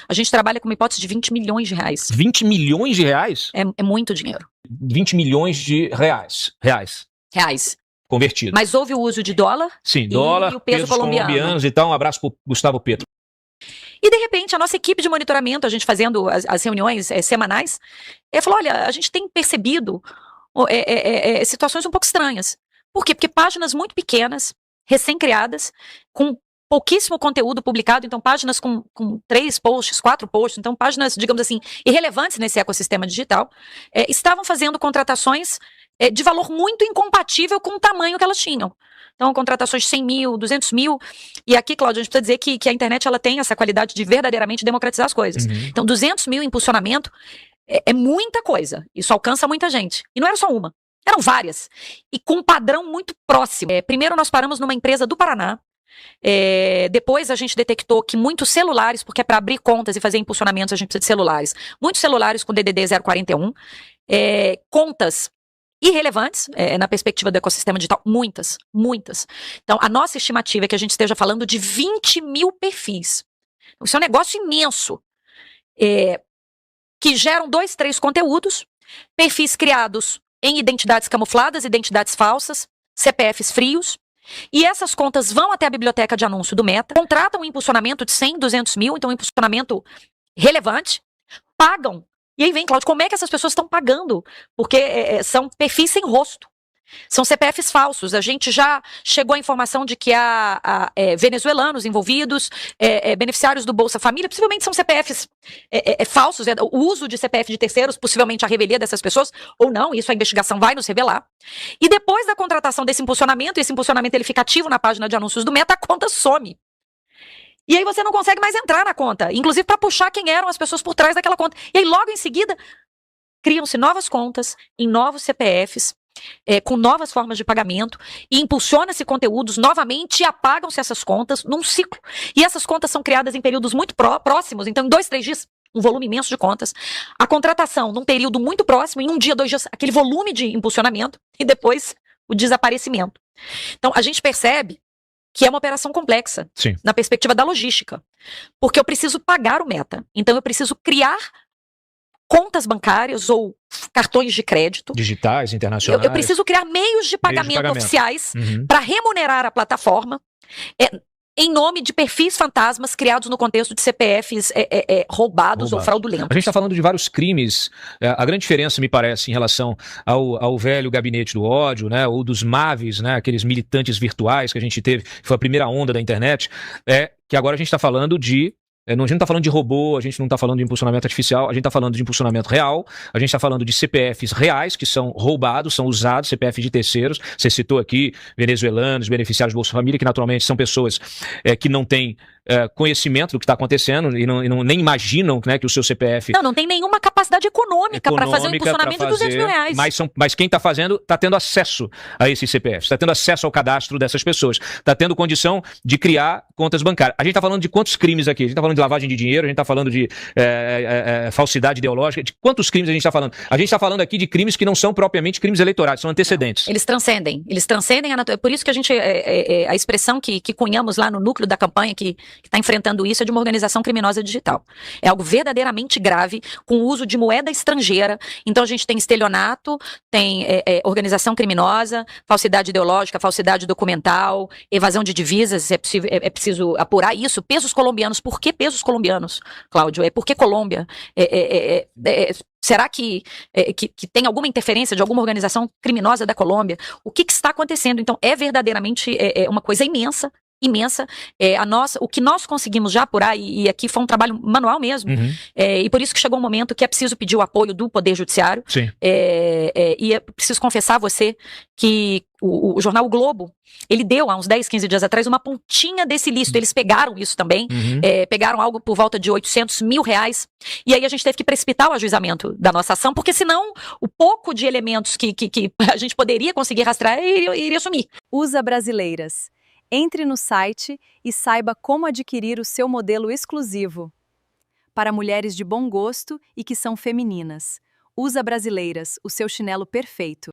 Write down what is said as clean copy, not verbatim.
A gente trabalha com uma hipótese de 20 milhões de reais. 20 milhões de reais? É muito dinheiro. 20 milhões de reais. Reais. Convertido. Mas houve o uso de dólar. Sim, dólar, e o peso pesos colombianos e tal. Um abraço pro Gustavo Petro. E, de repente, a nossa equipe de monitoramento, a gente fazendo as reuniões semanais, falou, olha, a gente tem percebido situações um pouco estranhas. Por quê? Porque páginas muito pequenas, recém-criadas, com pouquíssimo conteúdo publicado, então páginas com 3 posts, 4 posts, então páginas, digamos assim, irrelevantes nesse ecossistema digital, estavam fazendo contratações de valor muito incompatível com o tamanho que elas tinham. Então, contratações de 100 mil, 200 mil. E aqui, Cláudia, a gente precisa dizer que a internet ela tem essa qualidade de verdadeiramente democratizar as coisas. Uhum. Então, 200 mil em impulsionamento é muita coisa. Isso alcança muita gente. E não era só uma. Eram várias. E com um padrão muito próximo. Primeiro, nós paramos numa empresa do Paraná. Depois a gente detectou que muitos celulares, porque para abrir contas e fazer impulsionamentos a gente precisa de celulares, muitos celulares com DDD 041, contas irrelevantes na perspectiva do ecossistema digital, muitas. Então a nossa estimativa é que a gente esteja falando de 20 mil perfis. Isso é um negócio imenso, que geram 2, 3 conteúdos, perfis criados em identidades camufladas, identidades falsas, CPFs frios. E essas contas vão até a biblioteca de anúncio do Meta, contratam um impulsionamento de 100, 200 mil, então um impulsionamento relevante, pagam. E aí vem, Cláudio, como é que essas pessoas estão pagando? Porque são perfis sem rosto. São CPFs falsos. A gente já chegou à informação de que há venezuelanos envolvidos, beneficiários do Bolsa Família, possivelmente são CPFs falsos, o uso de CPF de terceiros, possivelmente a revelia dessas pessoas, ou não, isso a investigação vai nos revelar. E depois da contratação desse impulsionamento, esse impulsionamento ele fica ativo na página de anúncios do Meta, a conta some. E aí você não consegue mais entrar na conta, inclusive para puxar quem eram as pessoas por trás daquela conta. E aí logo em seguida, criam-se novas contas em novos CPFs, com novas formas de pagamento, e impulsiona-se conteúdos novamente e apagam-se essas contas num ciclo. E essas contas são criadas em períodos muito próximos, então em 2, 3 dias, um volume imenso de contas. A contratação num período muito próximo, em 1 dia, 2 dias, aquele volume de impulsionamento, e depois o desaparecimento. Então a gente percebe que é uma operação complexa, Sim, na perspectiva da logística. Porque eu preciso pagar o Meta. Então eu preciso criar contas bancárias ou cartões de crédito. digitais, internacionais. Eu preciso criar meios de pagamento oficiais para remunerar a plataforma em nome de perfis fantasmas criados no contexto de CPFs roubados ou fraudulentos. A gente está falando de vários crimes. A grande diferença, me parece, em relação ao velho gabinete do ódio, né, ou dos MAVs, né, aqueles militantes virtuais que a gente teve, que foi a primeira onda da internet, é que agora a gente está falando de a gente não está falando de robô, a gente não está falando de impulsionamento artificial, a gente está falando de impulsionamento real, a gente está falando de CPFs reais que são roubados, são usados, CPF de terceiros. Você citou aqui venezuelanos, beneficiários do Bolsa Família, que naturalmente são pessoas que não têm conhecimento do que está acontecendo e nem imaginam, né, que o seu CPF... Não tem nenhuma capacidade econômica para fazer um impulsionamento de 200 mil reais. Mas quem está fazendo está tendo acesso a esses CPFs, está tendo acesso ao cadastro dessas pessoas, está tendo condição de criar contas bancárias. A gente está falando de quantos crimes aqui? A gente está falando de lavagem de dinheiro, a gente está falando de falsidade ideológica. De quantos crimes a gente está falando? A gente está falando aqui de crimes que não são propriamente crimes eleitorais, são antecedentes. Não, eles transcendem a natureza. Por isso que a gente, a expressão que cunhamos lá no núcleo da campanha que está enfrentando isso é de uma organização criminosa digital. É algo verdadeiramente grave, com o uso de moeda estrangeira. Então a gente tem estelionato, tem organização criminosa, falsidade ideológica, falsidade documental, evasão de divisas, é preciso apurar isso. Pesos colombianos, por que pesos colombianos, Cláudio? Por que Colômbia? Será que tem alguma interferência de alguma organização criminosa da Colômbia? O que está acontecendo? Então é verdadeiramente uma coisa imensa. O que nós conseguimos já apurar, e aqui foi um trabalho manual mesmo, e por isso que chegou um momento que é preciso pedir o apoio do Poder Judiciário. Sim. E é preciso confessar a você que o jornal O Globo, ele deu há uns 10, 15 dias atrás uma pontinha desse ilícito. Eles pegaram isso também, pegaram algo por volta de 800 mil reais, e aí a gente teve que precipitar o ajuizamento da nossa ação, porque senão o pouco de elementos que a gente poderia conseguir rastrear iria sumir. USA Brasileiras. Entre no site e saiba como adquirir o seu modelo exclusivo. Para mulheres de bom gosto e que são femininas. USA Brasileiras, o seu chinelo perfeito.